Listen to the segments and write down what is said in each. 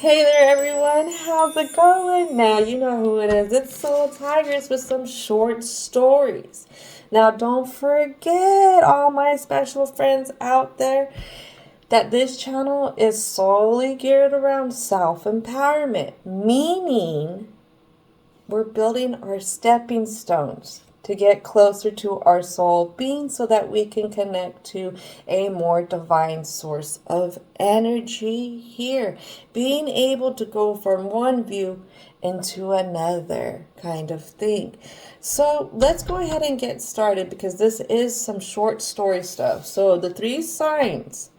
Hey there, everyone. How's it going? Now, you know who it is. It's Soul Tigers with some short stories. Now, don't forget, all my special friends out there, that this channel is solely geared around self empowerment, meaning we're building our stepping stones to get closer to our soul being so that we can connect to a more divine source of energy here. Being able to go from one view into another kind of thing. So let's go ahead and get started because this is some short story stuff. So the three signs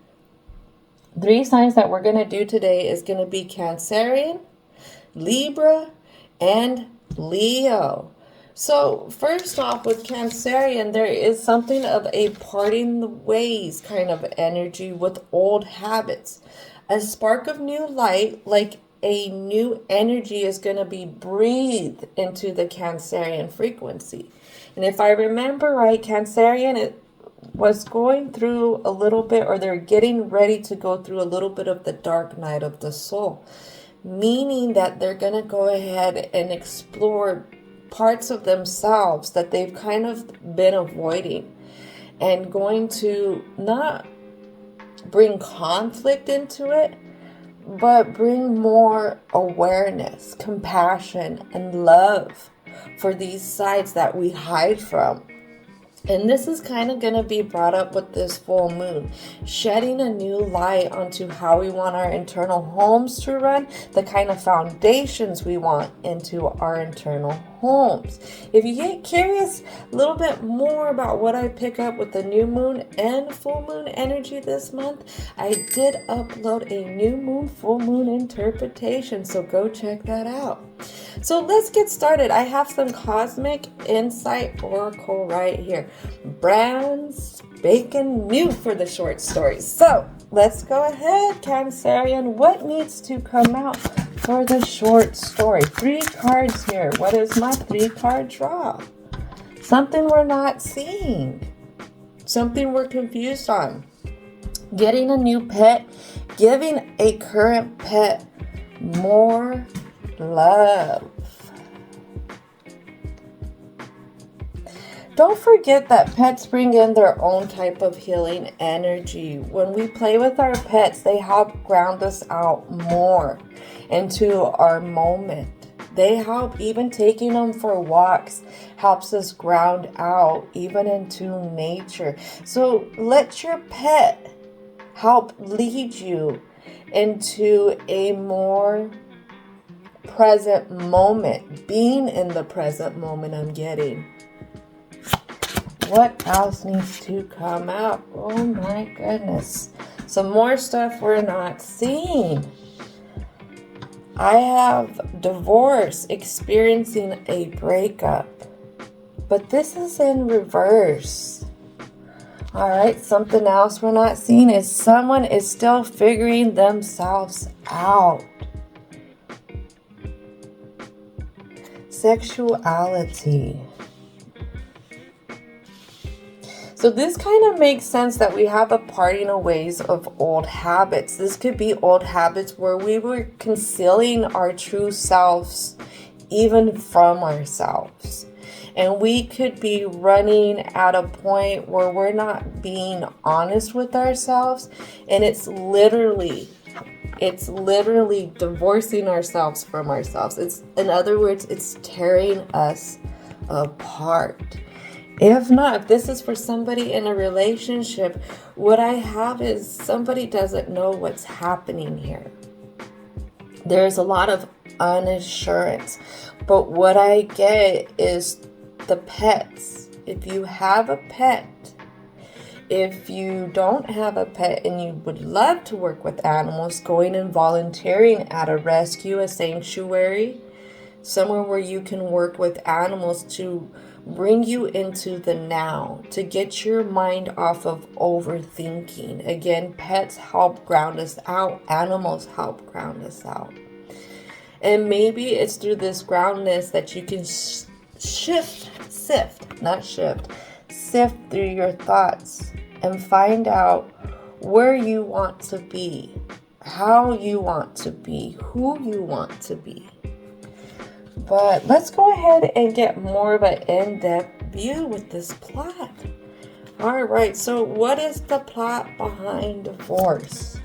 that we're going to do today is going to be Cancerian, Libra, and Leo. So first off, with Cancerian, there is something of a parting the ways kind of energy with old habits. A spark of new light, like a new energy, is going to be breathed into the Cancerian frequency. And if I remember right, Cancerian, it was going through a little bit, or they're getting ready to go through a little bit of the dark night of the soul, meaning that they're going to go ahead and explore parts of themselves that they've kind of been avoiding, and going to not bring conflict into it, but bring more awareness, compassion, and love for these sides that we hide from. And this is kind of going to be brought up with this full moon, shedding a new light onto how we want our internal homes to run, the kind of foundations we want into our internal homes. If you get curious a little bit more about what I pick up with the new moon and full moon energy this month, I did upload a new moon, full moon interpretation, so go check that out. So let's get started. I have some cosmic insight oracle right here. Brand spanking new for the short stories. So let's go ahead, Cancerian. What needs to come out for the short story? 3 cards here. What is my 3-card draw? Something we're not seeing. Something we're confused on. Getting a new pet. Giving a current pet more love. Don't forget that pets bring in their own type of healing energy. When we play with our pets, they help ground us out more into our moment. They help, even taking them for walks helps us ground out even into nature. So let your pet help lead you into a more present moment, being in the present moment. I'm getting. What else needs to come out? Oh my goodness. Some more stuff we're not seeing. I have divorce, experiencing a breakup. But this is in reverse. Alright, something else we're not seeing is someone is still figuring themselves out. Sexuality. So this kind of makes sense that we have a parting of ways of old habits. This could be old habits where we were concealing our true selves even from ourselves. And we could be running at a point where we're not being honest with ourselves. And it's literally divorcing ourselves from ourselves. In other words, it's tearing us apart. If not, if this is for somebody in a relationship, what I have is somebody doesn't know what's happening here. There's a lot of unassurance. But what I get is the pets. If you have a pet, if you don't have a pet and you would love to work with animals, going and volunteering at a rescue, a sanctuary, somewhere where you can work with animals to bring you into the now, to get your mind off of overthinking. Again, pets help ground us out. Animals help ground us out. And maybe it's through this groundness that you can sift through your thoughts and find out where you want to be. how you want to be, who you want to be. But let's go ahead and get more of an in-depth view with this plot. All right, so what is the plot behind divorce?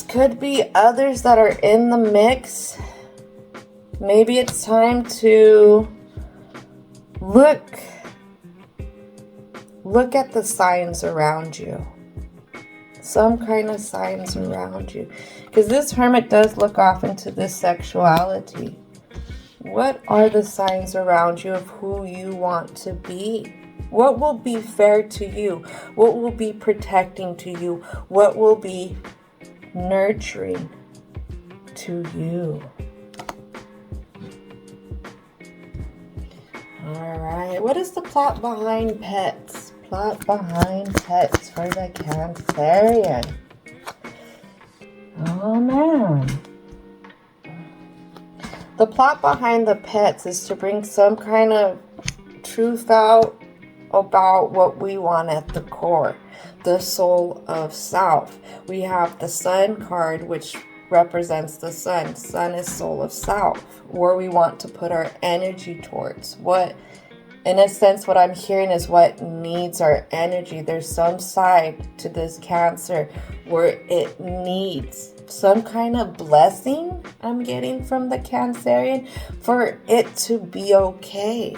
Could be others that are in the mix. Maybe it's time to look at the signs around you. Some kind of signs around you. Because this hermit does look off into this sexuality. What are the signs around you of who you want to be? What will be fair to you? What will be protecting to you? What will be nurturing to you? All right. What is the plot behind pets? Plot behind pets for the Cancerian. Oh, man. The plot behind the pets is to bring some kind of truth out about what we want at the core. The soul of self. We have the Sun card, which represents the sun. Sun is soul of self, where we want to put our energy towards. In a sense, what I'm hearing is what needs our energy. There's some side to this Cancer where it needs some kind of blessing, I'm getting from the Cancerian, for it to be okay.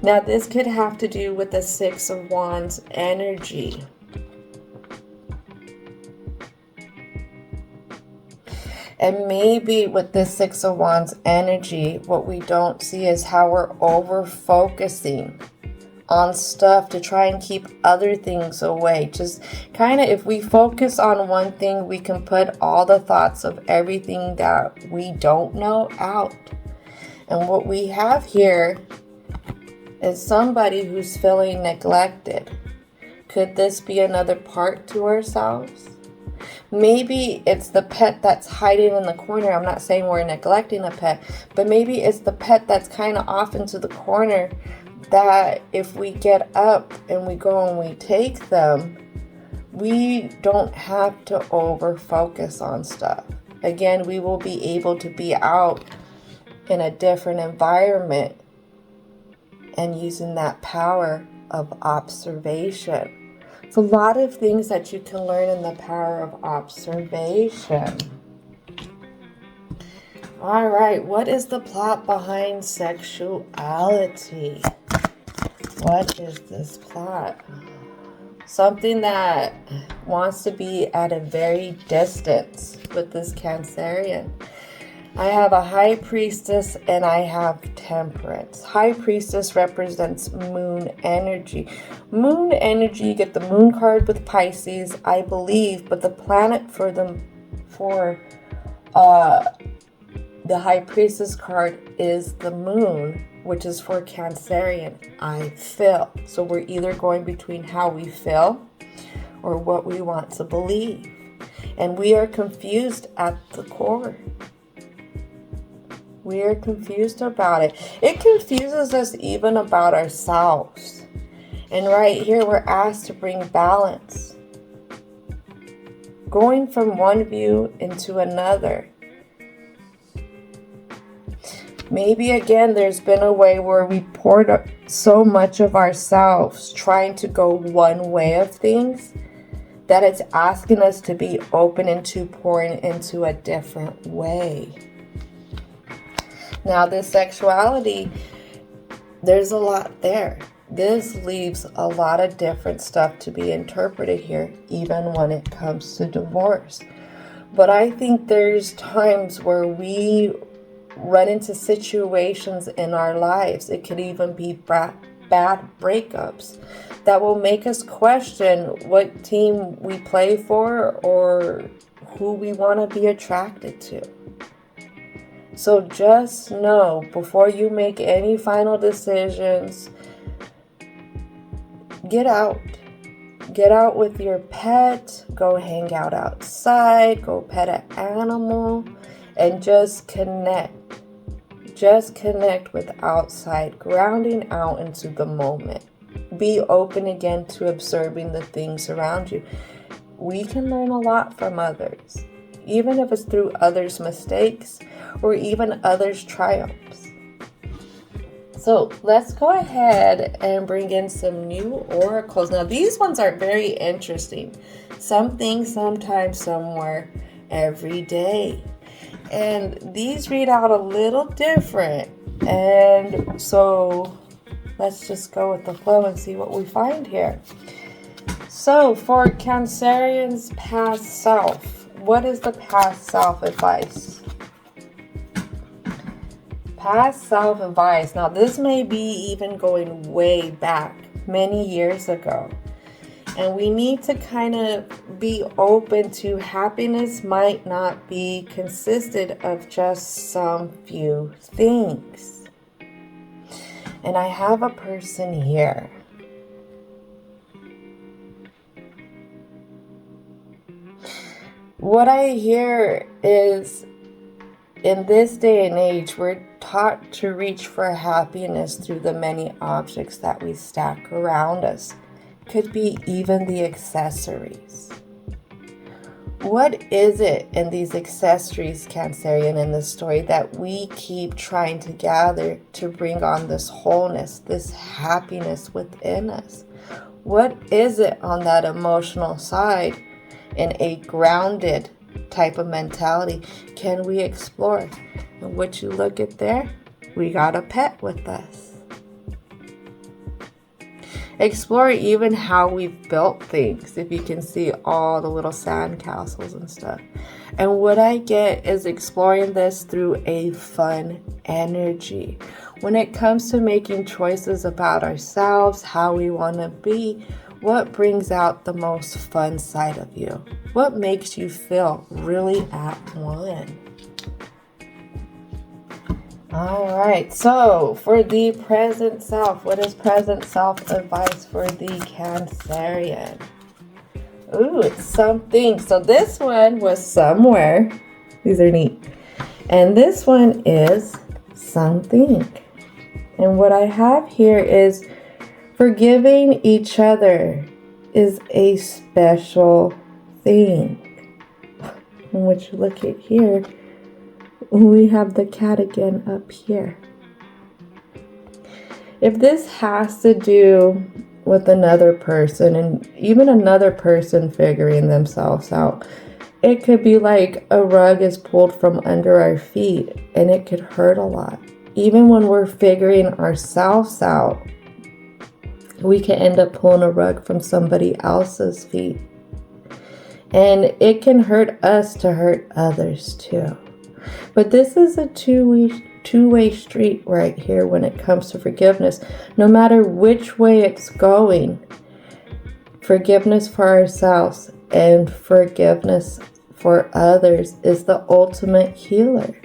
Now, this could have to do with the Six of Wands energy. And maybe with this Six of Wands energy, what we don't see is how we're over-focusing on stuff to try and keep other things away. Just kind of, if we focus on one thing, we can put all the thoughts of everything that we don't know out. And what we have here is somebody who's feeling neglected. Could this be another part to ourselves? Maybe it's the pet that's hiding in the corner. I'm not saying we're neglecting a pet, but maybe it's the pet that's kind of off into the corner, that if we get up and we go and we take them, we don't have to over focus on stuff. Again, we will be able to be out in a different environment and using that power of observation. It's a lot of things that you can learn in the power of observation. All right, what is the plot behind sexuality? What is this plot? Something that wants to be at a very distance with this Cancerian. I have a High Priestess and I have Temperance. High Priestess represents moon energy. Moon energy, you get the moon card with Pisces, I believe, but the planet for the High Priestess card is the moon, which is for Cancerian. I feel. So we're either going between how we feel or what we want to believe. And we are confused at the core. We are confused about it. It confuses us even about ourselves. And right here, we're asked to bring balance. Going from one view into another. Maybe again, there's been a way where we poured so much of ourselves trying to go one way of things, that it's asking us to be open into pouring into a different way. Now, this sexuality, there's a lot there. This leaves a lot of different stuff to be interpreted here, even when it comes to divorce. But I think there's times where we run into situations in our lives, it could even be bad breakups, that will make us question what team we play for or who we want to be attracted to. So just know, before you make any final decisions, get out. Get out with your pet, go hang out outside, go pet an animal, and just connect. Just connect with outside, grounding out into the moment. be open again to observing the things around you. We can learn a lot from others, even if it's through others' mistakes or even others' triumphs. So let's go ahead and bring in some new oracles. Now these ones are very interesting. Something, sometime, somewhere, every day. And these read out a little different. And so let's just go with the flow and see what we find here. So for Cancerians' past self, what is the past self advice? Past self advice. Now this may be even going way back, many years ago. And we need to kind of be open to happiness might not be consisted of just some few things. And I have a person here. What I hear is, in this day and age, we're taught to reach for happiness through the many objects that we stack around us. Could be even the accessories. What is it in these accessories, Cancerian, in this story that we keep trying to gather to bring on this wholeness, this happiness within us? What is it on that emotional side in a grounded type of mentality can we explore? And what you look at there, we got a pet with us. Explore even how we've built things, if you can see all the little sand castles and stuff. And what I get is exploring this through a fun energy. When it comes to making choices about ourselves, how we want to be, what brings out the most fun side of you? What makes you feel really at one? All right, so for the present self, what is present self advice for the Cancerian? Ooh, it's something. So this one was somewhere. These are neat. And this one is something. And what I have here is forgiving each other is a special thing. And what you look at here, we have the cat again up here. If this has to do with another person and even another person figuring themselves out, it could be like a rug is pulled from under our feet and it could hurt a lot. Even when we're figuring ourselves out, we can end up pulling a rug from somebody else's feet. And it can hurt us to hurt others too. But this is a two-way street right here when it comes to forgiveness. No matter which way it's going, forgiveness for ourselves and forgiveness for others is the ultimate healer.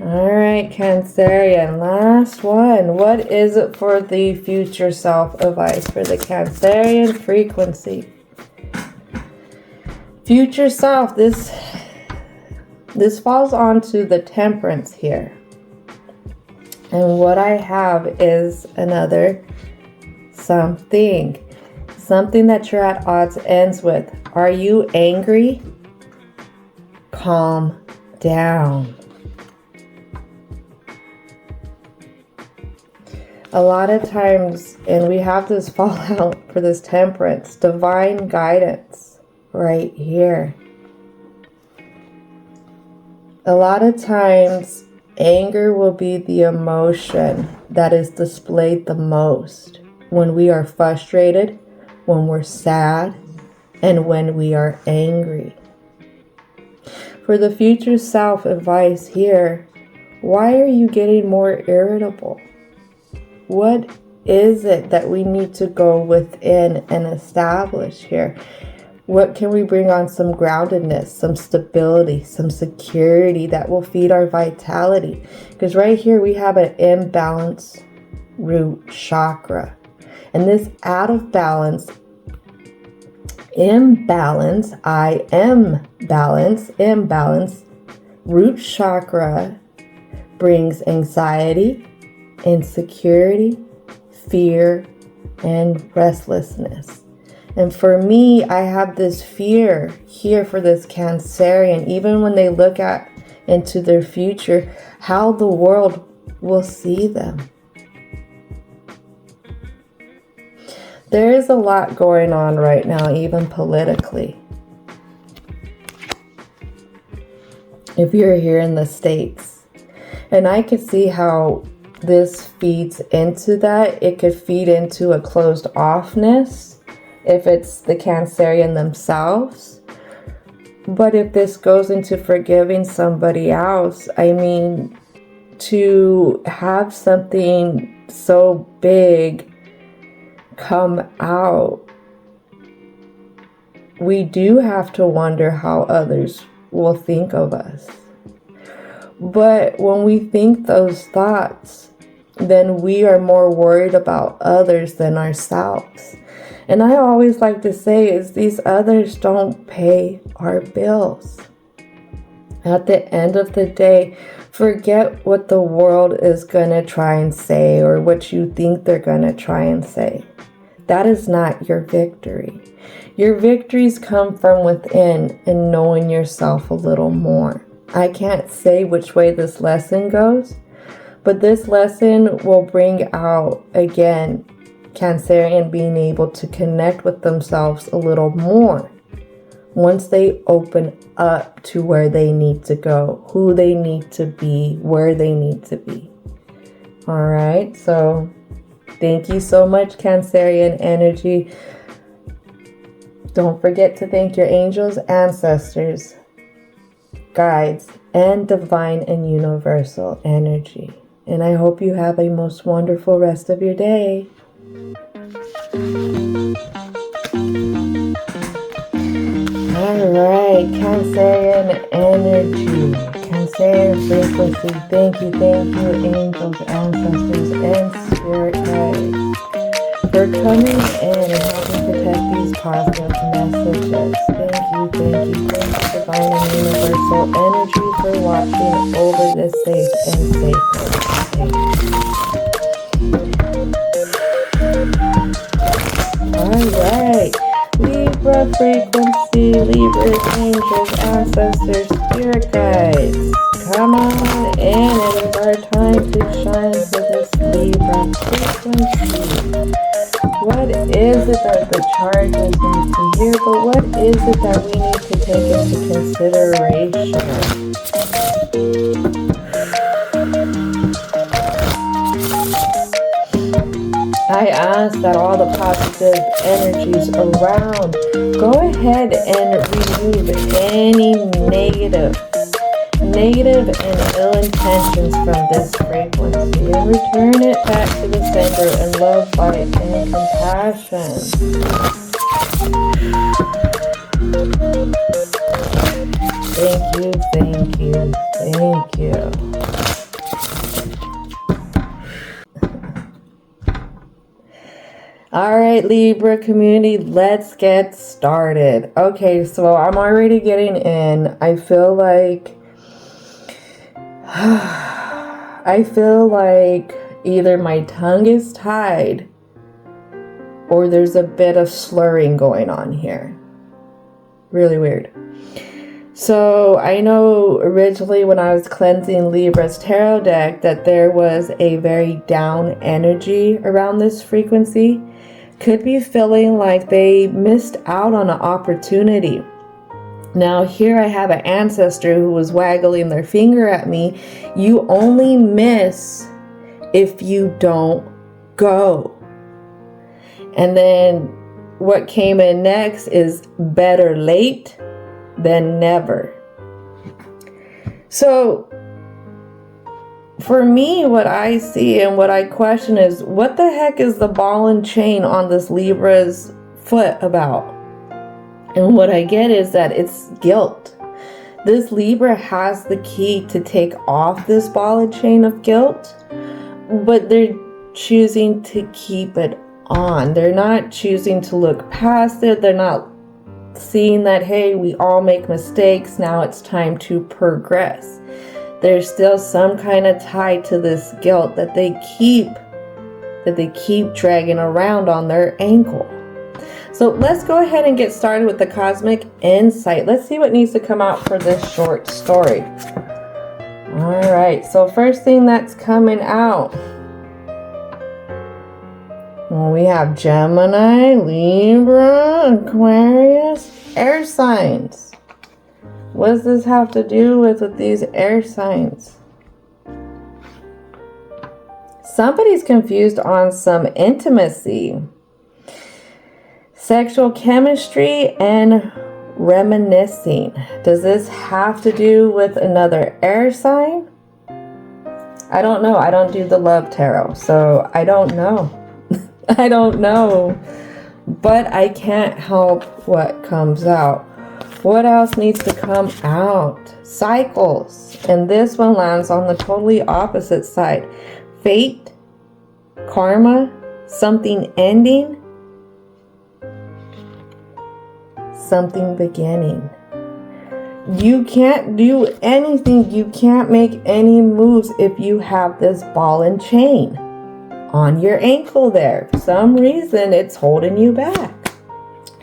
All right, Cancerian, last one. What is it for the future self advice for the Cancerian frequency? Future self, this falls onto the temperance here. And what I have is another something that you're at odds ends with. Are you angry? Calm down. A lot of times, and we have this fallout for this temperance, divine guidance. Right here. A lot of times, anger will be the emotion that is displayed the most when we are frustrated, when we're sad, and when we are angry. For the future self advice here, why are you getting more irritable? What is it that we need to go within and establish here? What can we bring on some groundedness, some stability, some security that will feed our vitality? Because right here we have an imbalanced root chakra. And this out of balance, imbalance root chakra brings anxiety, insecurity, fear, and restlessness. And for me, I have this fear here for this Cancerian, even when they look into their future, how the world will see them. There is a lot going on right now, even politically. If you're here in the States, and I could see how this feeds into that. It could feed into a closed offness if it's the Cancerian themselves. But if this goes into forgiving somebody else, I mean, to have something so big come out, we do have to wonder how others will think of us. But when we think those thoughts, then we are more worried about others than ourselves. And I always like to say is these others don't pay our bills. At the end of the day, forget what the world is going to try and say or what you think they're going to try and say. That is not your victory. Your victories come from within and knowing yourself a little more. I can't say which way this lesson goes, but this lesson will bring out, again, Cancerian being able to connect with themselves a little more once they open up to where they need to go, who they need to be, where they need to be. All right, so thank you so much, Cancerian energy. Don't forget to thank your angels, ancestors, guides, and divine and universal energy. And I hope you have a most wonderful rest of your day. Alright, Cancerian energy, Cancerian frequency. Thank you, angels, ancestors, and spirit guides for coming in and helping protect these positive messages. Thank you, divine and universal energy, for watching over this safe and sacred. Alright, Libra frequency, Libra angels, ancestors, spirit guides. Come on in, it is our time to shine for this Libra frequency. What is it that the charges need to hear, but what is it that we need to take into consideration? I ask that all the positive energies around go ahead and remove any negative and ill intentions from this frequency and return it back to the sender in love, light, and compassion. Thank you. All right, Libra community, let's get started. Okay, so I'm already getting in. I feel like either my tongue is tied or there's a bit of slurring going on here. Really weird. So I know originally when I was cleansing Libra's tarot deck that there was a very down energy around this frequency. Could be feeling like they missed out on an opportunity. Now here I have an ancestor who was waggling their finger at me. You only miss if you don't go. And then what came in next is better late than never. So for me, what I see and what I question is, what the heck is the ball and chain on this Libra's foot about? And what I get is that it's guilt. This Libra has the key to take off this ball and chain of guilt, but they're choosing to keep it on. They're not choosing to look past it. They're not seeing that, hey, we all make mistakes. Now it's time to progress. There's still some kind of tie to this guilt that they keep dragging around on their ankle. So let's go ahead and get started with the cosmic insight. Let's see what needs to come out for this short story. All right, so first thing that's coming out. Well, we have Gemini, Libra, Aquarius, air signs. What does this have to do with these air signs? Somebody's confused on some intimacy, sexual chemistry, and reminiscing. Does this have to do with another air sign? I don't know. I don't do the love tarot, so I don't know. I don't know. But I can't help what comes out. What else needs to come out? Cycles. And this one lands on the totally opposite side. Fate, karma, something ending, something beginning. You can't do anything. You can't make any moves if you have this ball and chain on your ankle there. For some reason, it's holding you back.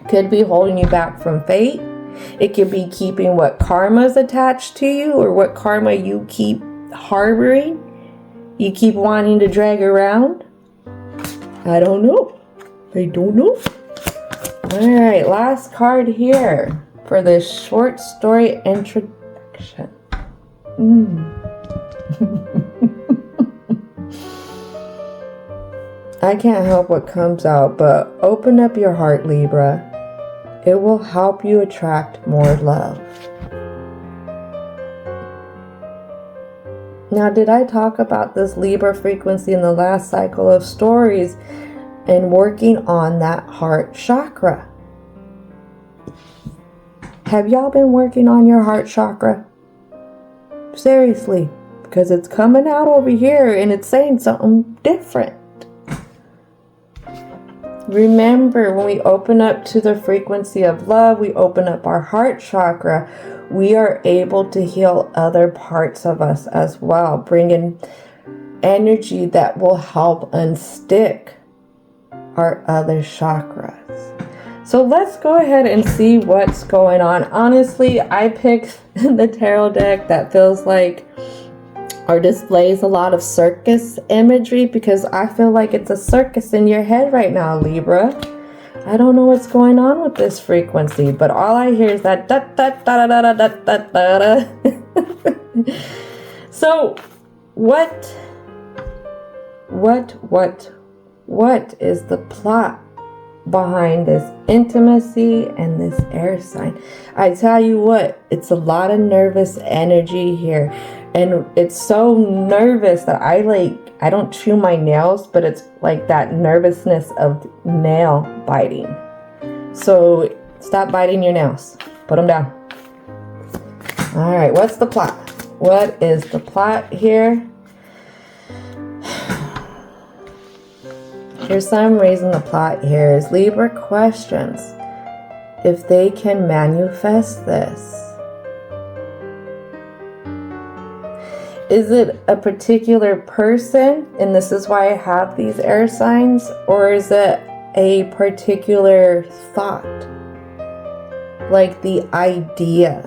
Could be holding you back from fate. It could be keeping what karma is attached to you, or what karma you keep harboring. You keep wanting to drag around. I don't know. I don't know. All right, last card here for this short story introduction. I can't help what comes out, but open up your heart, Libra. It will help you attract more love. Now, did I talk about this Libra frequency in the last cycle of stories and working on that heart chakra? Have y'all been working on your heart chakra? Seriously, because it's coming out over here and it's saying something different. Remember, when we open up to the frequency of love, we open up our heart chakra, we are able to heal other parts of us as well, bringing energy that will help unstick our other chakras. So let's go ahead and see what's going on. Honestly, I picked the tarot deck that feels like or displays a lot of circus imagery, because I feel like it's a circus in your head right now, Libra. I don't know what's going on with this frequency, but all I hear is that da da da da da da da da da. So what is the plot behind this intimacy and this air sign? I tell you what, it's a lot of nervous energy here. And it's so nervous that I don't chew my nails, but it's like that nervousness of nail biting. So stop biting your nails. Put them down. All right, what's the plot? What is the plot here? For some reason, the plot here is Libra questions if they can manifest this. Is it a particular person, and this is why I have these air signs, or is it a particular thought? Like the idea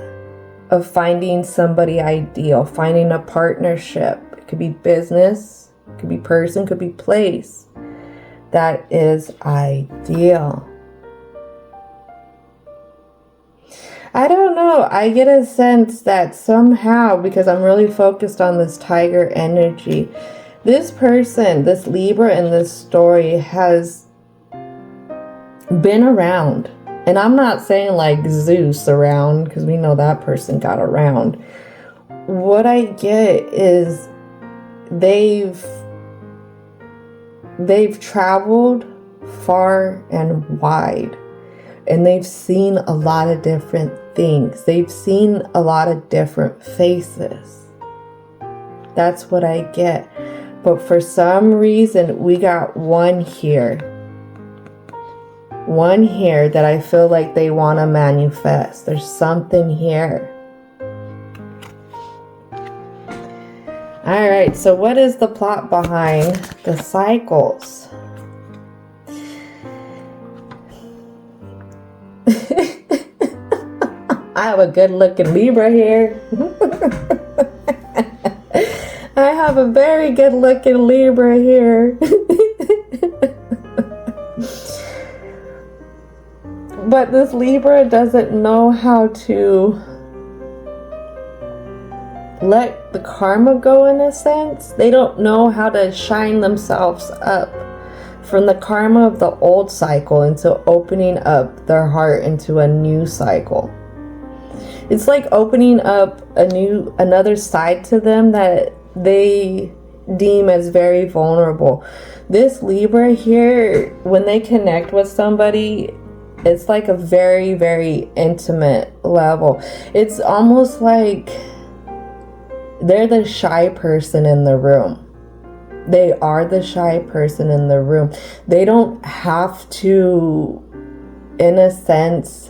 of finding somebody ideal, finding a partnership. It could be business, it could be person, it could be place. That is ideal. I don't know. I get a sense that somehow, because I'm really focused on this tiger energy, this person, this Libra in this story has been around. And I'm not saying like Zeus around, because we know that person got around. What I get is they've traveled far and wide. And they've seen a lot of different things. They've seen a lot of different faces. That's what I get. But for some reason, we got one here. One here that I feel like they want to manifest. There's something here. All right, so what is the plot behind the cycles? I have a good looking Libra here. I have a very good looking Libra here. But this Libra doesn't know how to let the karma go, in a sense. They don't know how to shine themselves up from the karma of the old cycle into opening up their heart into a new cycle. It's like opening up another side to them that they deem as very vulnerable. This Libra here, when they connect with somebody, it's like a very, very intimate level. It's almost like they're the shy person in the room. They are the shy person in the room. They don't have to, in a sense,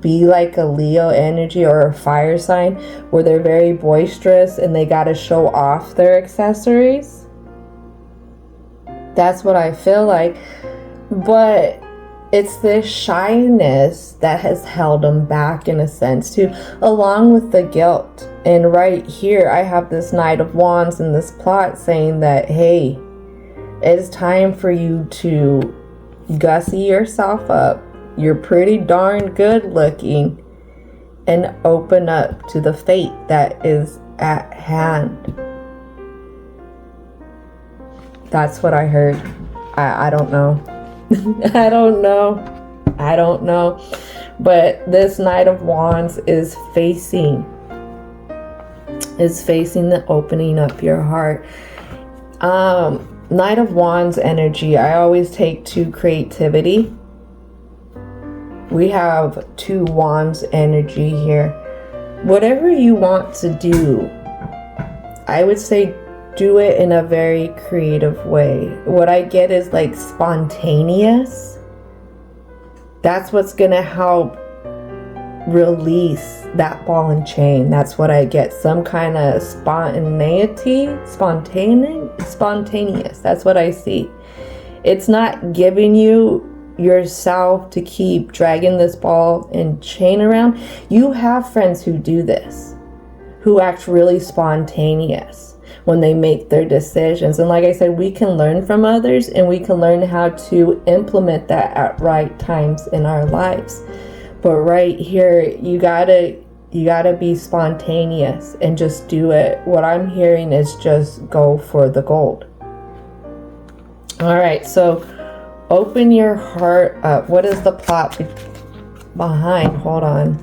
be like a Leo energy or a fire sign where they're very boisterous and they got to show off their accessories. That's what I feel like. But it's this shyness that has held them back, in a sense, too, along with the guilt. And right here, I have this Knight of Wands in this plot saying that, hey, it's time for you to gussy yourself up. You're pretty darn good looking, and open up to the fate that is at hand. That's what I heard. I don't know. I don't know. But this Knight of Wands is facing the opening up your heart. Knight of Wands energy, I always take to creativity. We have 2 Wands energy here. Whatever you want to do, I would say do it in a very creative way. What I get is like spontaneous. That's what's gonna help release that ball and chain. That's what I get. Some kind of spontaneous. That's what I see. It's not giving you yourself to keep dragging this ball and chain around. You have friends who do this, who act really spontaneous when they make their decisions. And like I said, we can learn from others, and we can learn how to implement that at right times in our lives. But right here, you gotta be spontaneous and just do it. What I'm hearing is just go for the gold. All right, so open your heart up. What is the plot behind? Hold on.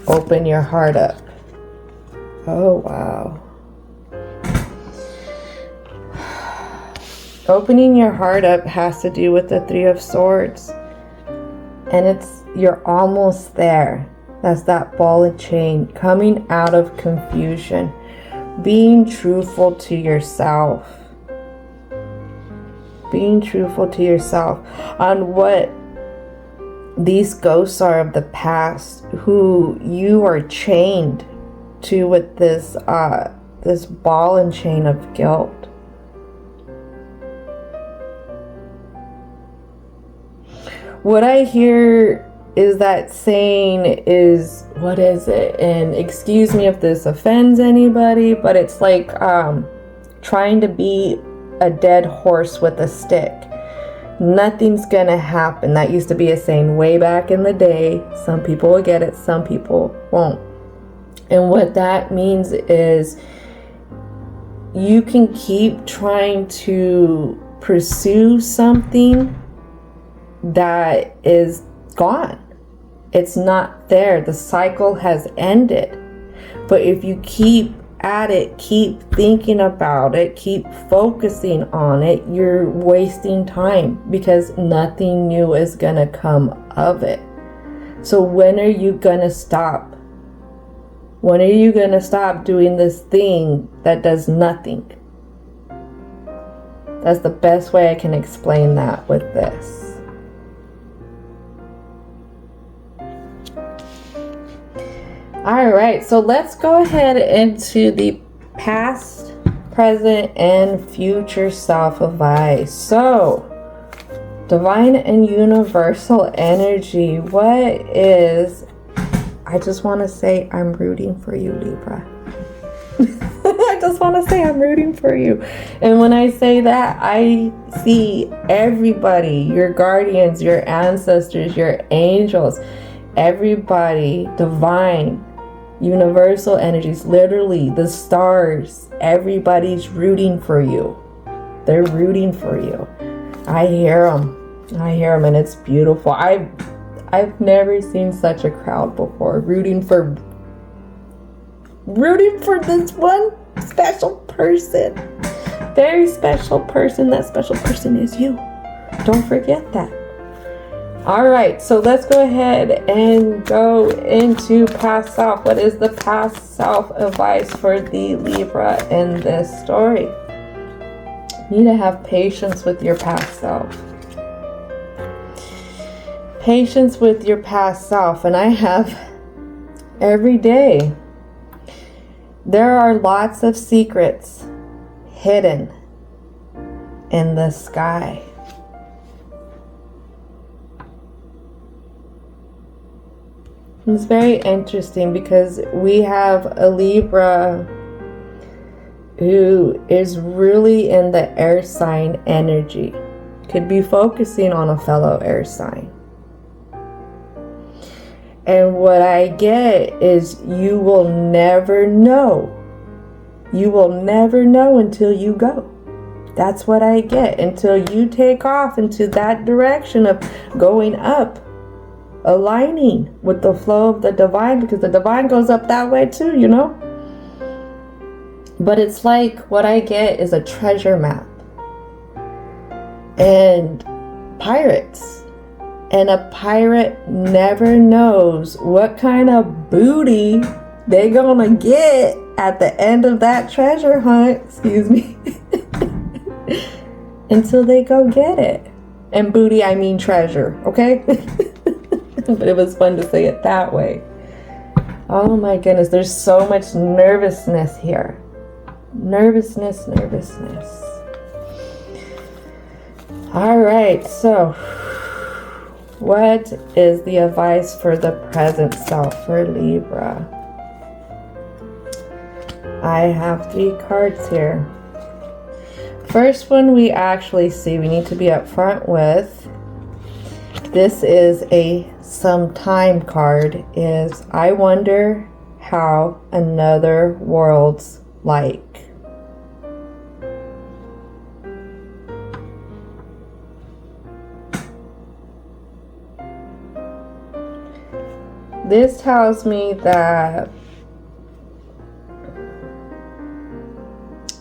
Open your heart up. Oh, wow. Opening your heart up has to do with the 3 of Swords. And you're almost there. That's that ball and chain. Coming out of confusion. Being truthful to yourself. Being truthful to yourself on what these ghosts are of the past, who you are chained to with this ball and chain of guilt. What I hear is that saying is, what is it? And excuse me if this offends anybody, but it's like trying to beat a dead horse with a stick. Nothing's gonna happen. That used to be a saying way back in the day. Some people will get it, some people won't. And what that means is you can keep trying to pursue something that is gone. It's not there. The cycle has ended. But if you keep at it, keep thinking about it, keep focusing on it, you're wasting time, because nothing new is gonna come of it. So when are you gonna stop? When are you gonna stop doing this thing that does nothing? That's the best way I can explain that with this. All right, so let's go ahead into the past present, and future self advice. So, divine and universal energy. What is... I just want to say I'm rooting for you, Libra. I just want to say I'm rooting for you. And when I say that, I see everybody, your guardians, your ancestors, your angels, everybody, divine, universal energies, literally the stars, everybody's rooting for you. They're rooting for you. I hear them. I hear them, and it's beautiful. I've never seen such a crowd before, rooting for this one special person. Very special person. That special person is you. Don't forget that. All right, so let's go ahead and go into past self. What is the past self advice for the Libra in this story? You need to have patience with your past self. Patience with your past self. And I have every day. There are lots of secrets hidden in the sky. It's very interesting because we have a Libra who is really in the air sign energy. Could be focusing on a fellow air sign. And what I get is you will never know. You will never know until you go. That's what I get. Until you take off into that direction of going up, aligning with the flow of the divine, because the divine goes up that way too, you know. But it's like what I get is a treasure map and pirates. And a pirate never knows what kind of booty they're gonna get at the end of that treasure hunt, excuse me, until they go get it. And booty, I mean treasure, okay? But it was fun to say it that way. Oh my goodness, there's so much nervousness here. Nervousness. All right, so what is the advice for the present self for Libra? I have 3 cards here. First one we actually see, we need to be upfront with. This is a sometime card, is I wonder how another world's like. This tells me that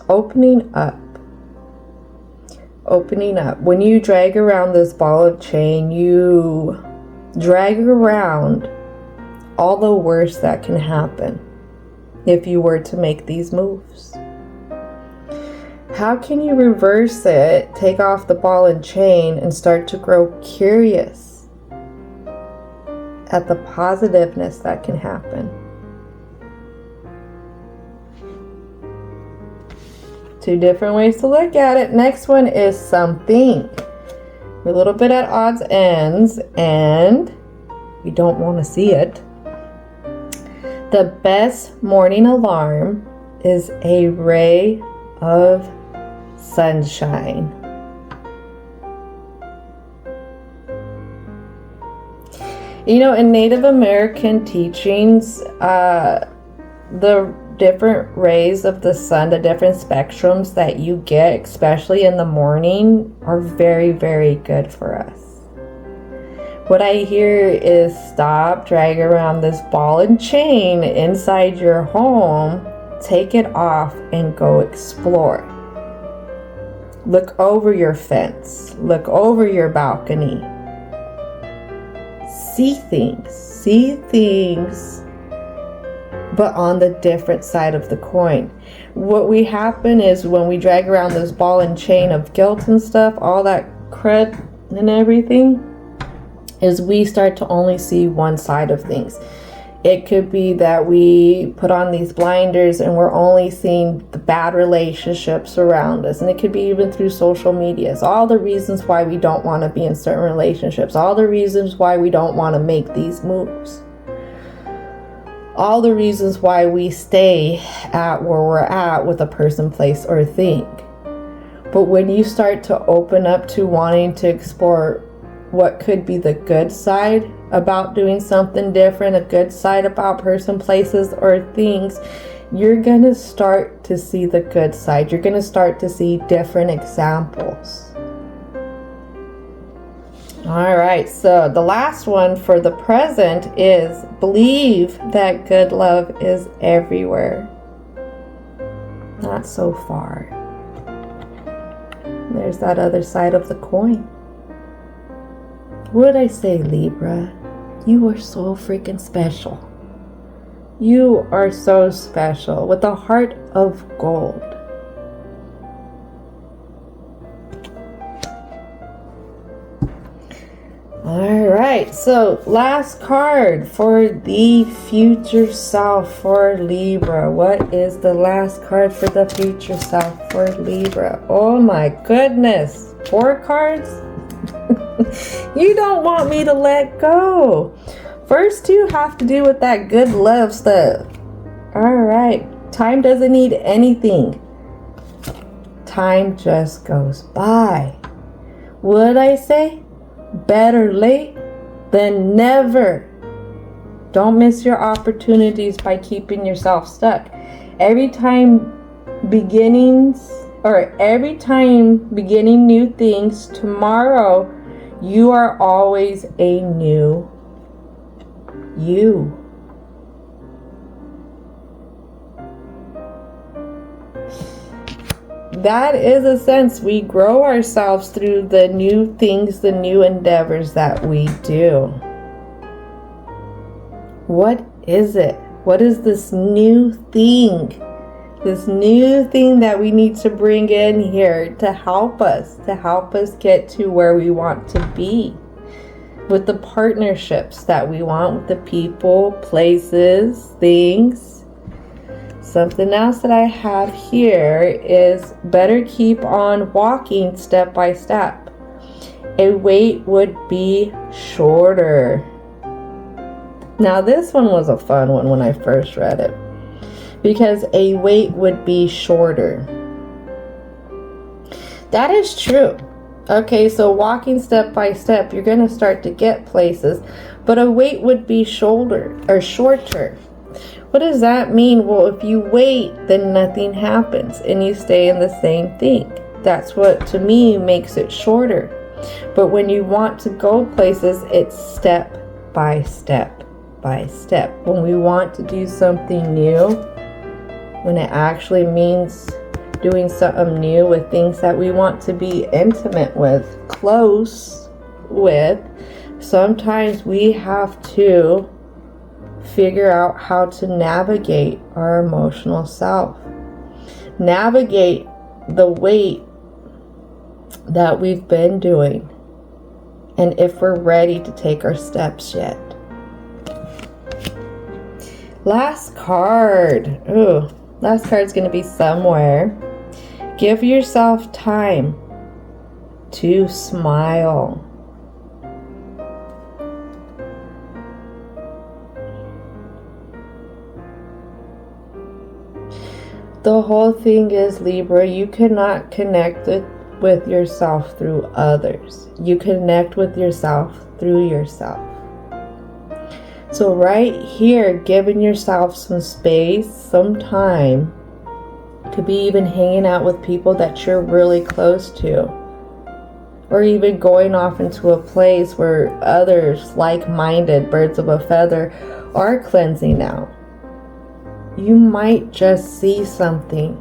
opening up. When you drag around this ball of chain, you drag around all the worst that can happen if you were to make these moves. How can you reverse it, take off the ball and chain, and start to grow curious at the positiveness that can happen? Two different ways to look at it. Next one is something. We're a little bit at odds ends and we don't want to see it. The best morning alarm is a ray of sunshine. You know, in Native American teachings, the different rays of the sun, the different spectrums that you get, especially in the morning, are very, very good for us. What I hear is stop dragging around this ball and chain inside your home, take it off and go explore. Look over your fence, look over your balcony. See things, but on the different side of the coin. What we happen is when we drag around this ball and chain of guilt and stuff, all that crud and everything, is we start to only see one side of things. It could be that we put on these blinders and we're only seeing the bad relationships around us. And it could be even through social media. It's all the reasons why we don't want to be in certain relationships. All the reasons why we don't want to make these moves. All the reasons why we stay at where we're at with a person, place, or thing. But when you start to open up to wanting to explore what could be the good side about doing something different, a good side about person, places, or things, you're going to start to see the good side. You're going to start to see different examples. All right, so the last one for the present is believe that good love is everywhere. Not so far. There's that other side of the coin. What did I say, Libra? You are so freaking special. You are so special with a heart of gold. All right, so last card for the future self for Libra. What is the last card for the future self for Libra? Oh my goodness, 4 cards? You don't want me to let go. First 2 have to do with that good love stuff. All right, time doesn't need anything. Time just goes by. What did I say? Better late than never. Don't miss your opportunities by keeping yourself stuck. Every time beginning new things, tomorrow you are always a new you. That is a sense we grow ourselves through the new things, the new endeavors that we do. What is it? What is this new thing? This new thing that we need to bring in here to help us get to where we want to be. With the partnerships that we want, with the people, places, things. Something else that I have here is better keep on walking step by step. A wait would be shorter. Now this one was a fun one when I first read it. Because a wait would be shorter. That is true. Okay, so walking step by step, you're going to start to get places. But a wait would be shorter. What does that mean? Well, if you wait, then nothing happens and you stay in the same thing. That's what, to me, makes it shorter. But when you want to go places, it's step by step by step. When we want to do something new, when it actually means doing something new with things that we want to be intimate with, close with, sometimes we have to figure out how to navigate our emotional self. Navigate the weight that we've been doing. And if we're ready to take our steps yet. Last card. Ooh, last card's going to be somewhere. Give yourself time to smile. The whole thing is, Libra, you cannot connect with yourself through others. You connect with yourself through yourself. So right here, giving yourself some space, some time to be even hanging out with people that you're really close to. Or even going off into a place where others, like-minded, birds of a feather, are cleansing out. You might just see something,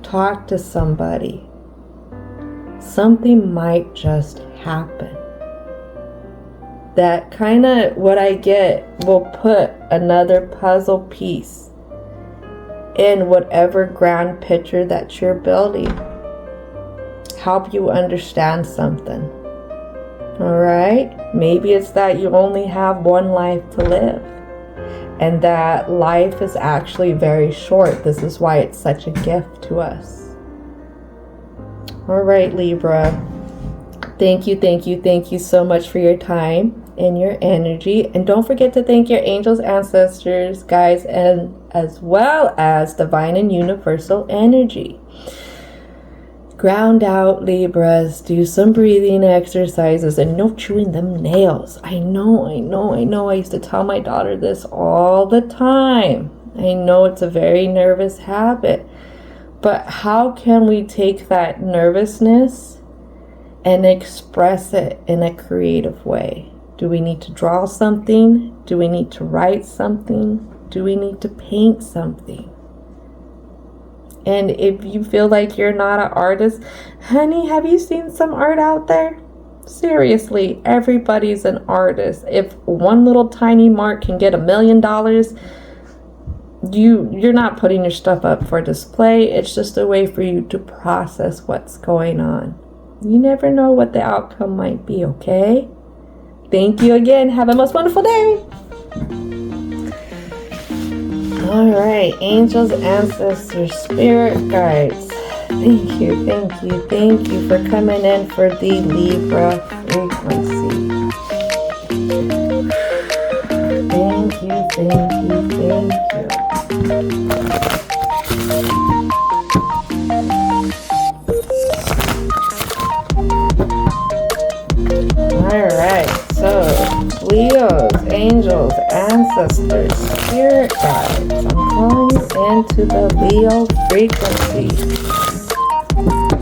talk to somebody. Something might just happen. That kind of, what I get, will put another puzzle piece in whatever grand picture that you're building. Help you understand something. Alright? Maybe it's that you only have one life to live. and that life is actually very short. This is why it's such a gift to us. All right, Libra. Thank you so much for your time and your energy. And don't forget to thank your angels, ancestors, guides, and as well as divine and universal energy. Ground out, Libras. Do some breathing exercises and no chewing them nails. I know. I used to tell my daughter this all the time. I know it's a very nervous habit. But how can we take that nervousness and express it in a creative way? Do we need to draw something? Do we need to write something? Do we need to paint something? And if you feel like you're not an artist, honey, have you seen some art out there? Seriously, everybody's an artist. If one little tiny mark can get $1 million, you're not putting your stuff up for display. It's just a way for you to process what's going on. You never know what the outcome might be, okay? Thank you again. Have a most wonderful day. All right, angels, ancestors, spirit guides. Thank you for coming in for the Libra frequency. Thank you. Alright, so Leos, angels, ancestors, spirit guides. I'm calling you into the Leo frequency.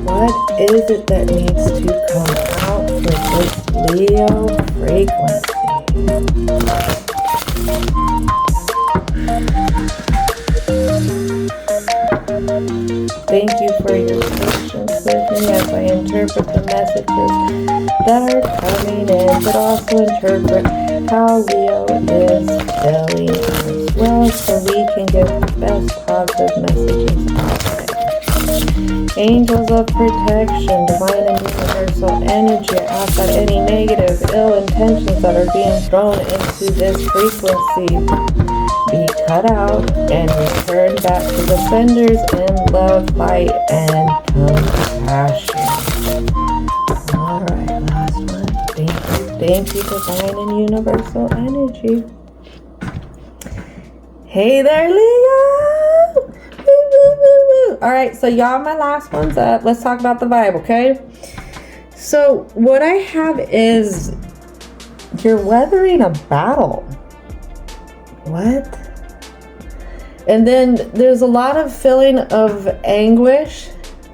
What is it that needs to come out for this Leo frequency? Thank you for your patience with me as I interpret the messages that are coming in, but also interpret how Leo is feeling as well, so we can get the best positive messages out there. Angels of protection, divine and universal energy, I ask that any negative, ill intentions that are being thrown into this frequency be cut out and returned back to the senders in love, light, and compassion. Alright, last one. Thank you, divine and universal energy. Hey there, Leo! Woo, woo, woo, woo. Alright, so y'all, my last one's up. Let's talk about the vibe, okay? So, what I have is you're weathering a battle. What? And then there's a lot of feeling of anguish.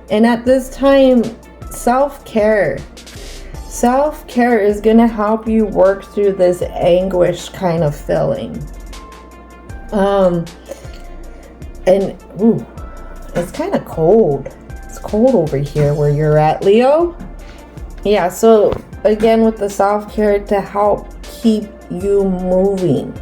And at this time, self-care. Self-care is going to help you work through this anguish kind of feeling. And, ooh, it's kind of cold. It's cold over here where you're at, Leo. Yeah, so again, with the self-care to help keep you moving.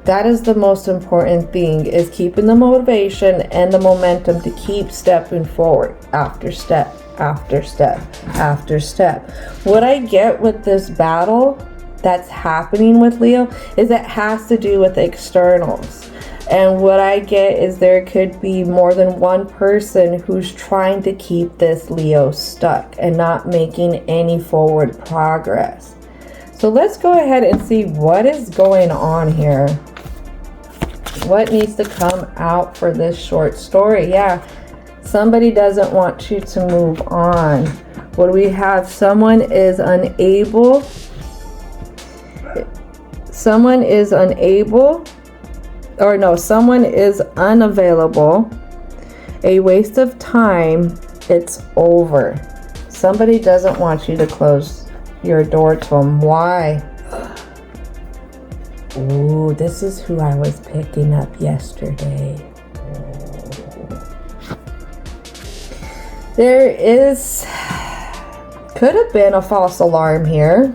That is the most important thing, is keeping the motivation and the momentum to keep stepping forward after step, after step, after step. What I get with this battle that's happening with Leo is it has to do with externals. And what I get is there could be more than one person who's trying to keep this Leo stuck and not making any forward progress. So let's go ahead and see what is going on here. What needs to come out for this short story? Yeah, somebody doesn't want you to move on. What do we have? Someone is unable. Someone is unable. Or no, someone is unavailable. A waste of time. It's over. Somebody doesn't want you to close your door to them. Why? Ooh, this is who I was picking up yesterday. There could have been a false alarm here.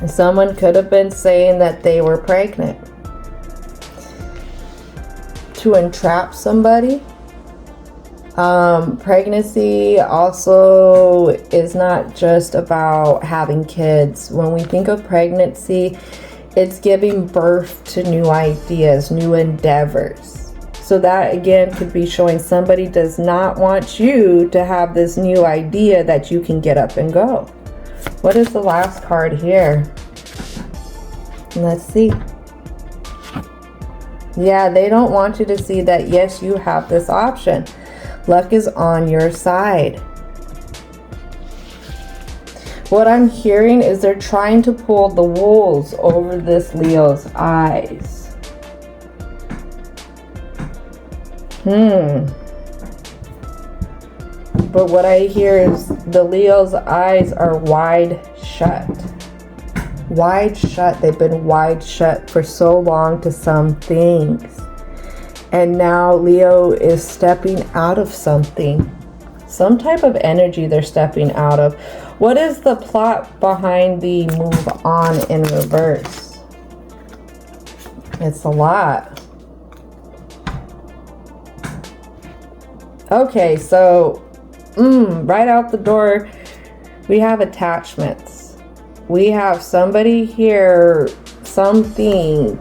Someone could have been saying that they were pregnant to entrap somebody. Pregnancy also is not just about having kids. When we think of pregnancy, It's giving birth to new ideas, new endeavors. So that again could be showing somebody does not want you to have this new idea that you can get up and go. What is the last card here? Let's see. Yeah, they don't want you to see that, yes, you have this option. Luck is on your side. What I'm hearing is they're trying to pull the wool over this Leo's eyes. But what I hear is the Leo's eyes are wide shut. Wide shut. They've been wide shut for so long to some things. And now Leo is stepping out of something. Some type of energy they're stepping out of. What is the plot behind the move on in reverse? It's a lot. Okay, so right out the door, we have attachments. We have somebody here, something.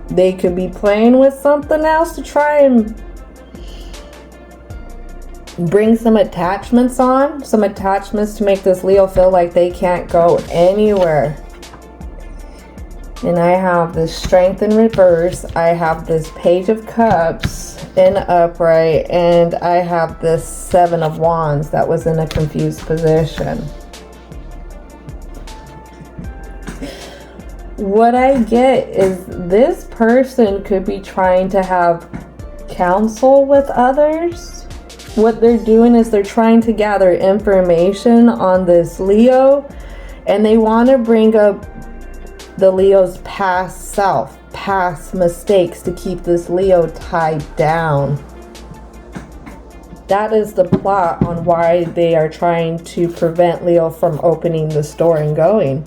They could be playing with something else to try and bring some attachments on. Some attachments to make this Leo feel like they can't go anywhere. And I have this Strength in reverse. I have this Page of Cups in upright. And I have this Seven of Wands that was in a confused position. What I get is this person could be trying to have counsel with others. What they're doing is they're trying to gather information on this Leo, and they want to bring up the Leo's past self, past mistakes to keep this Leo tied down. That is the plot on why they are trying to prevent Leo from opening the store and going.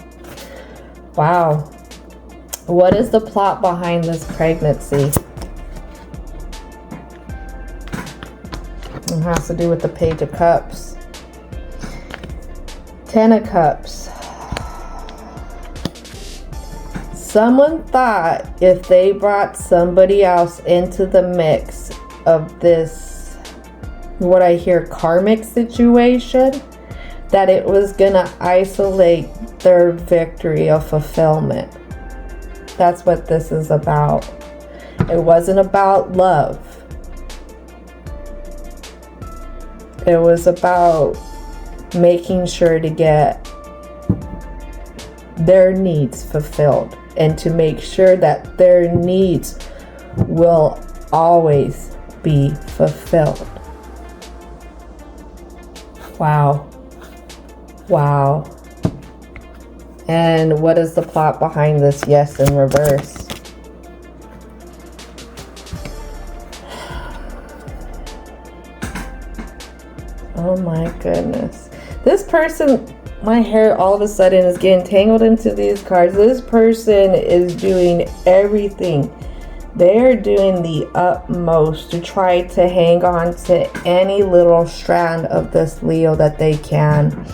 Wow. What is the plot behind this pregnancy? It has to do with the Page of Cups. Ten of Cups. Someone thought if they brought somebody else into the mix of this, what I hear, karmic situation, that it was gonna isolate their victory of fulfillment. That's what this is about. It wasn't about love. It was about making sure to get their needs fulfilled and to make sure that their needs will always be fulfilled. Wow. Wow. And what is the plot behind this yes in reverse? Oh my goodness. This person, my hair all of a sudden is getting tangled into these cards. This person is doing everything. They're doing the utmost to try to hang on to any little strand of this Leo that they can.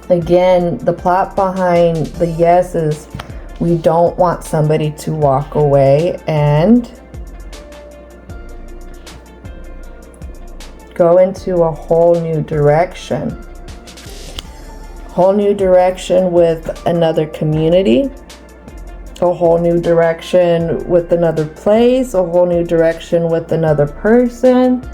Again, the plot behind the yes is we don't want somebody to walk away and go into a whole new direction. Whole new direction with another community, a whole new direction with another place, a whole new direction with another person.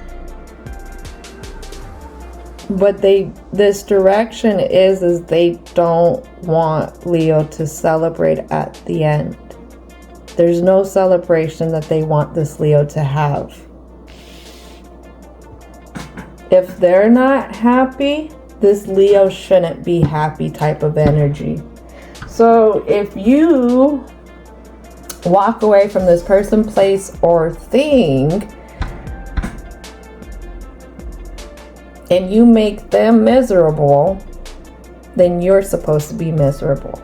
But this direction is they don't want Leo to celebrate at the end. There's no celebration that they want this Leo to have. If they're not happy, this Leo shouldn't be happy type of energy. So if you walk away from this person, place, or thing, and you make them miserable, then you're supposed to be miserable.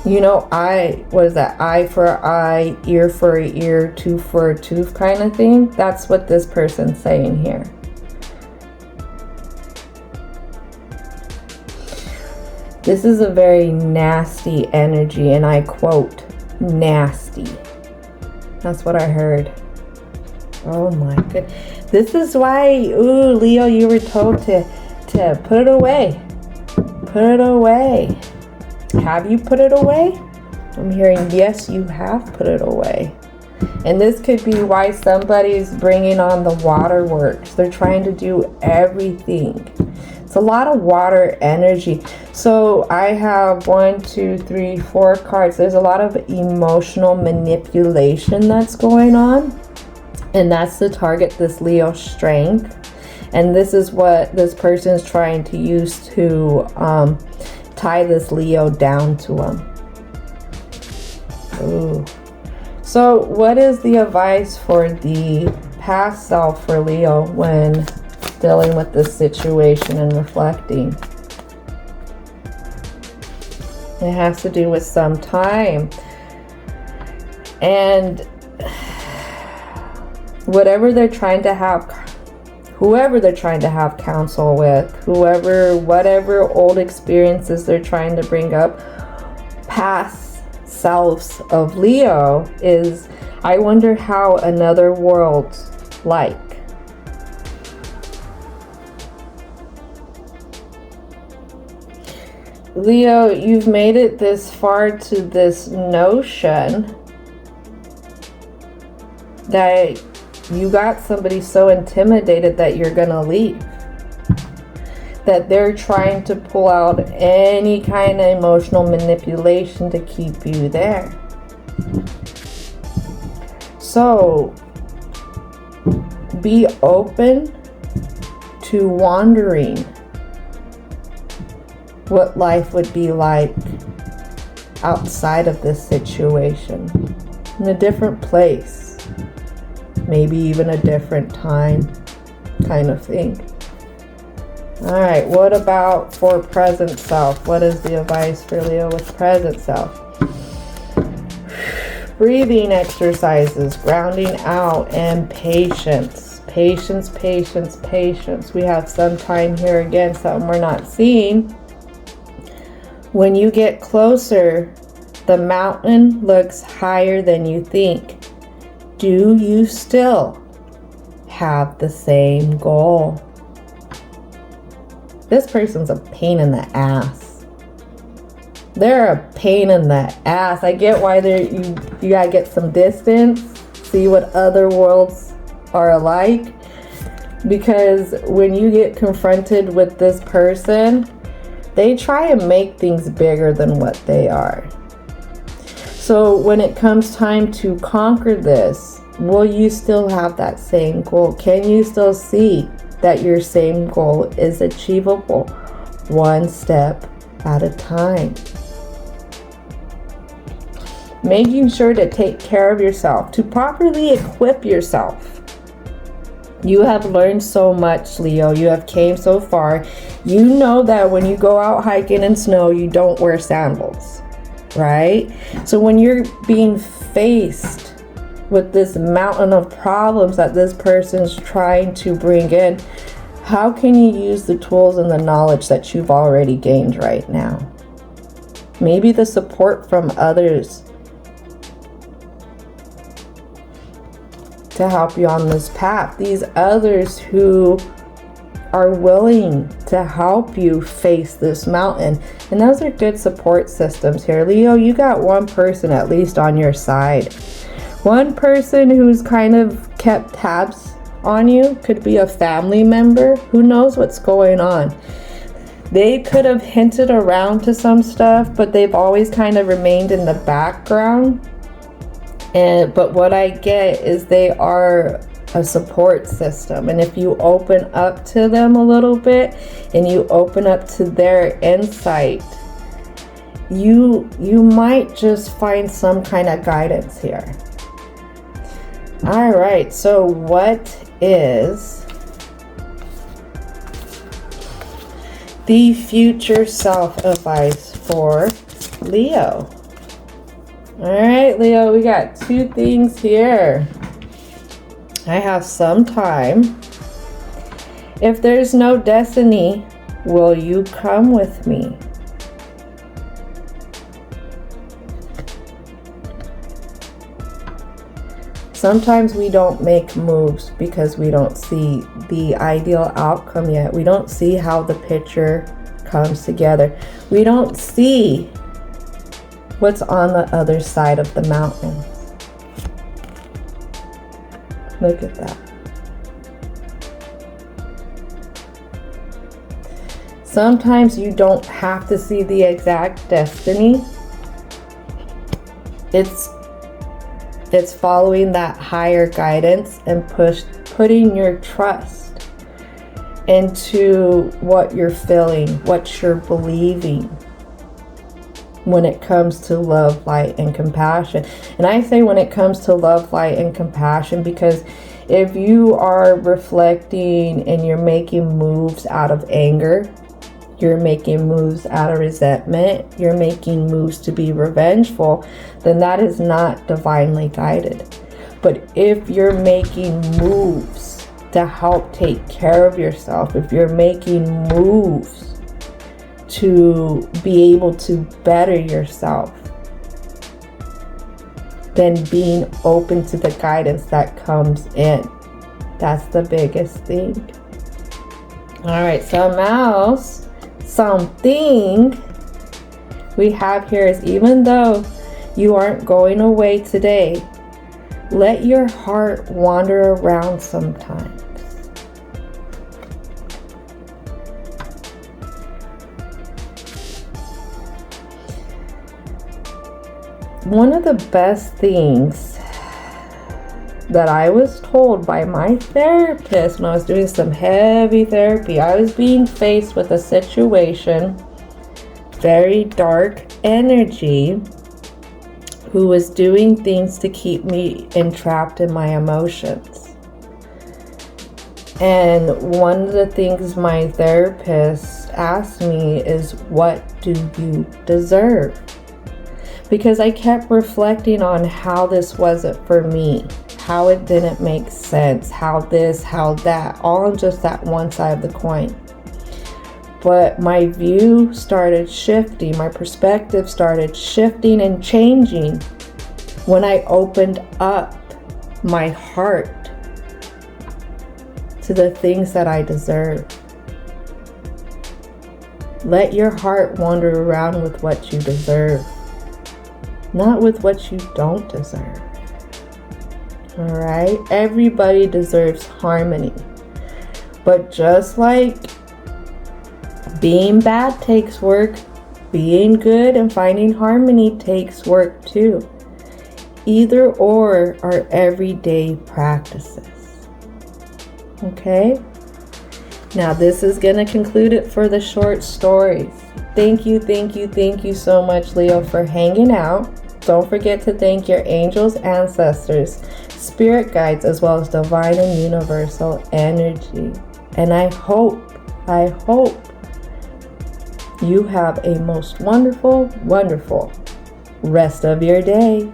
You know, what is that? Eye for an eye, ear for an ear, tooth for a tooth kind of thing. That's what this person's saying here. This is a very nasty energy, and I quote, nasty. That's what I heard. Oh my goodness. This is why, ooh, Leo, you were told to put it away. Put it away. Have you put it away? I'm hearing, yes, you have put it away. And this could be why somebody's bringing on the waterworks. They're trying to do everything. It's a lot of water energy. So I have 1, 2, 3, 4 cards. There's a lot of emotional manipulation that's going on. And that's to target this Leo strength. And this is what this person is trying to use to tie this Leo down to him. Ooh. So what is the advice for the past self for Leo when dealing with this situation and reflecting? It has to do with some time. And whatever they're trying to have, whoever they're trying to have counsel with, whatever old experiences they're trying to bring up, past selves of Leo is, I wonder how another world's like. Leo, you've made it this far to this notion that you got somebody so intimidated that you're gonna leave. That they're trying to pull out any kind of emotional manipulation to keep you there. So be open to wondering what life would be like outside of this situation, in a different place, maybe even a different time, kind of thing. All right, what about for present self? What is the advice for Leo with present self? Breathing exercises, grounding out, and patience. Patience, patience, patience. We have some time here again, something we're not seeing. When you get closer, the mountain looks higher than you think. Do you still have the same goal? This person's a pain in the ass. They're a pain in the ass. I get why you gotta get some distance, see what other worlds are like. Because when you get confronted with this person, they try and make things bigger than what they are. So when it comes time to conquer this, will you still have that same goal? Can you still see that your same goal is achievable one step at a time? Making sure to take care of yourself, to properly equip yourself. You have learned so much, Leo. You have came so far. You know that when you go out hiking in snow, you don't wear sandals, right? So when you're being faced with this mountain of problems that this person's trying to bring in, how can you use the tools and the knowledge that you've already gained right now? Maybe the support from others to help you on this path. These others who are willing to help you face this mountain. And those are good support systems here. Leo, you got one person at least on your side. One person who's kind of kept tabs on you. Could be a family member. Who knows what's going on? They could have hinted around to some stuff, but they've always kind of remained in the background. But what I get is they are a support system. And if you open up to them a little bit and you open up to their insight, you might just find some kind of guidance here. All right, so what is the future self advice for Leo? All right, Leo, we got two things here. I have some time. If there's no destiny, will you come with me? sometimes we don't make moves because we don't see the ideal outcome yet. We don't see how the picture comes together. We don't see what's on the other side of the mountain. Look at that. Sometimes you don't have to see the exact destiny. It's following that higher guidance and putting your trust into what you're feeling, what you're believing when it comes to love, light, and compassion. And I say when it comes to love, light, and compassion because if you are reflecting and you're making moves out of anger, you're making moves out of resentment, you're making moves to be revengeful, then that is not divinely guided. But if you're making moves to help take care of yourself, if you're making moves to be able to better yourself, then being open to the guidance that comes in, that's the biggest thing. All right, something we have here is, even though you aren't going away today, let your heart wander around sometimes. One of the best things that I was told by my therapist when I was doing some heavy therapy, I was being faced with a situation, very dark energy, who was doing things to keep me entrapped in my emotions. And one of the things my therapist asked me is, what do you deserve? Because I kept reflecting on how this wasn't for me, how it didn't make sense, how this, how that, all on just that one side of the coin. But my view started shifting, my perspective started shifting and changing when I opened up my heart to the things that I deserve. Let your heart wander around with what you deserve, not with what you don't deserve. All right? Everybody deserves harmony. But just like being bad takes work, being good and finding harmony takes work too. Either or are everyday practices. Okay? Now this is going to conclude it for the short stories. Thank you so much, Leo, for hanging out. Don't forget to thank your angels, ancestors, spirit guides, as well as divine and universal energy. And I hope you have a most wonderful rest of your day.